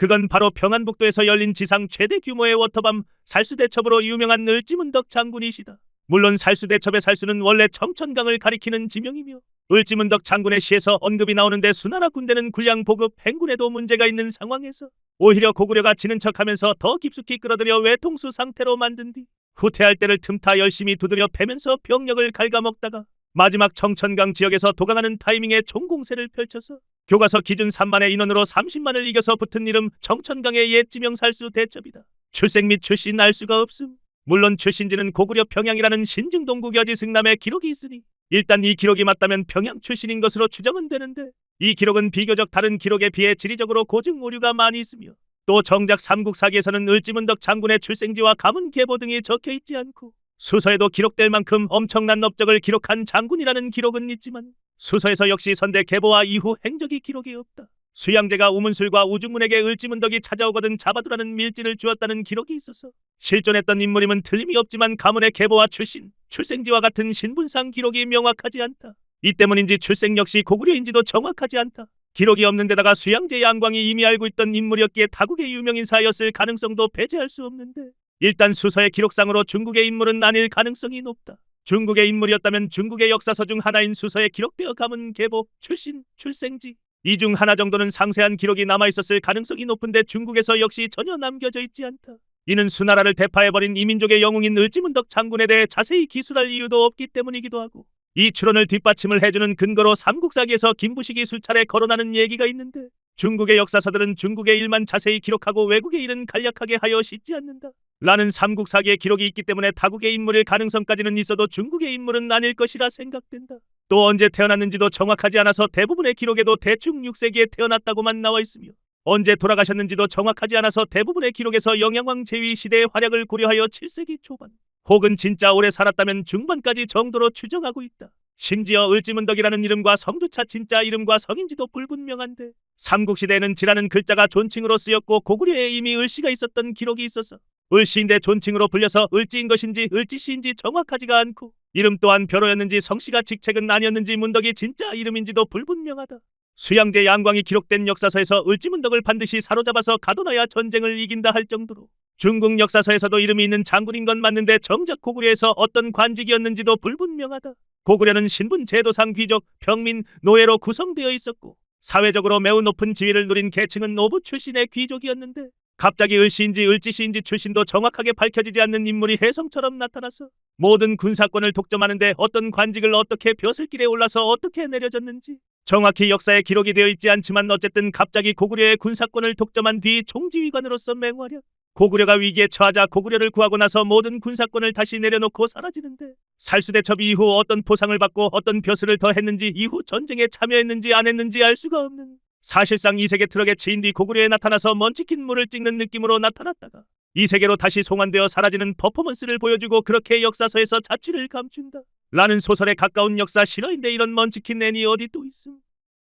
그건 바로 평안북도에서 열린 지상 최대 규모의 워터밤 살수대첩으로 유명한 을지문덕 장군이시다. 물론 살수대첩의 살수는 원래 청천강을 가리키는 지명이며 을지문덕 장군의 시에서 언급이 나오는데 수나라 군대는 군량 보급 행군에도 문제가 있는 상황에서 오히려 고구려가 지는 척하면서 더 깊숙이 끌어들여 외통수 상태로 만든 뒤 후퇴할 때를 틈타 열심히 두드려 패면서 병력을 갉아먹다가 마지막 청천강 지역에서 도강하는 타이밍에 총공세를 펼쳐서 교과서 기준 3만의 인원으로 30만을 이겨서 붙은 이름 청천강의 옛 지명 살수 대첩이다. 출생 및 출신 알 수가 없음. 물론 출신지는 고구려 평양이라는 신증동국여지 승남의 기록이 있으니 일단 이 기록이 맞다면 평양 출신인 것으로 추정은 되는데 이 기록은 비교적 다른 기록에 비해 지리적으로 고증 오류가 많이 있으며 또 정작 삼국사기에서는 을지문덕 장군의 출생지와 가문 계보 등이 적혀 있지 않고 수서에도 기록될 만큼 엄청난 업적을 기록한 장군이라는 기록은 있지만 수서에서 역시 선대 계보와 이후 행적이 기록이 없다. 수양제가 우문술과 우중문에게 을지문덕이 찾아오거든 잡아두라는 밀지를 주었다는 기록이 있어서 실존했던 인물임은 틀림이 없지만 가문의 계보와 출신, 출생지와 같은 신분상 기록이 명확하지 않다. 이 때문인지 출생 역시 고구려인지도 정확하지 않다. 기록이 없는 데다가 수양제 양광이 이미 알고 있던 인물이었기에 타국의 유명인사였을 가능성도 배제할 수 없는데 일단 수서의 기록상으로 중국의 인물은 아닐 가능성이 높다. 중국의 인물이었다면 중국의 역사서 중 하나인 수서에 기록되어 가문, 계보, 출신, 출생지 이 중 하나 정도는 상세한 기록이 남아있었을 가능성이 높은데 중국에서 역시 전혀 남겨져 있지 않다. 이는 수나라를 대파해버린 이민족의 영웅인 을지문덕 장군에 대해 자세히 기술할 이유도 없기 때문이기도 하고 이 추론을 뒷받침을 해주는 근거로 삼국사기에서 김부식이 수차례 거론하는 얘기가 있는데 중국의 역사서들은 중국의 일만 자세히 기록하고 외국의 일은 간략하게 하여 싣지 않는다. 라는 삼국사기의 기록이 있기 때문에 타국의 인물일 가능성까지는 있어도 중국의 인물은 아닐 것이라 생각된다. 또 언제 태어났는지도 정확하지 않아서 대부분의 기록에도 대충 6세기에 태어났다고만 나와 있으며 언제 돌아가셨는지도 정확하지 않아서 대부분의 기록에서 영양왕 제위 시대의 활약을 고려하여 7세기 초반 혹은 진짜 오래 살았다면 중반까지 정도로 추정하고 있다. 심지어 을지문덕이라는 이름과 성조차 진짜 이름과 성인지도 불분명한데 삼국시대에는 지라는 글자가 존칭으로 쓰였고 고구려에 이미 을씨가 있었던 기록이 있어서 을씨인데 존칭으로 불려서 을지인 것인지 을지씨인지 정확하지가 않고 이름 또한 벼로였는지 성씨가 직책은 아니었는지 문덕이 진짜 이름인지도 불분명하다. 수양제 양광이 기록된 역사서에서 을지문덕을 반드시 사로잡아서 가둬놔야 전쟁을 이긴다 할 정도로 중국 역사서에서도 이름이 있는 장군인 건 맞는데 정작 고구려에서 어떤 관직이었는지도 불분명하다. 고구려는 신분 제도상 귀족, 평민, 노예로 구성되어 있었고 사회적으로 매우 높은 지위를 누린 계층은 노부 출신의 귀족이었는데 갑자기 을씨인지 을지씨인지 출신도 정확하게 밝혀지지 않는 인물이 혜성처럼 나타나서 모든 군사권을 독점하는데 어떤 관직을 어떻게 벼슬길에 올라서 어떻게 내려졌는지 정확히 역사에 기록이 되어 있지 않지만 어쨌든 갑자기 고구려의 군사권을 독점한 뒤 총지휘관으로서 맹활약. 고구려가 위기에 처하자 고구려를 구하고 나서 모든 군사권을 다시 내려놓고 사라지는데 살수대첩 이후 어떤 포상을 받고 어떤 벼슬을 더했는지 이후 전쟁에 참여했는지 안 했는지 알 수가 없는 사실상 이세계 트럭에 치인 뒤 고구려에 나타나서 먼치킨 물을 찍는 느낌으로 나타났다가 이세계로 다시 송환되어 사라지는 퍼포먼스를 보여주고 그렇게 역사서에서 자취를 감춘다. 라는 소설에 가까운 역사 실화인데 이런 먼치킨 애니 어디 또 있음.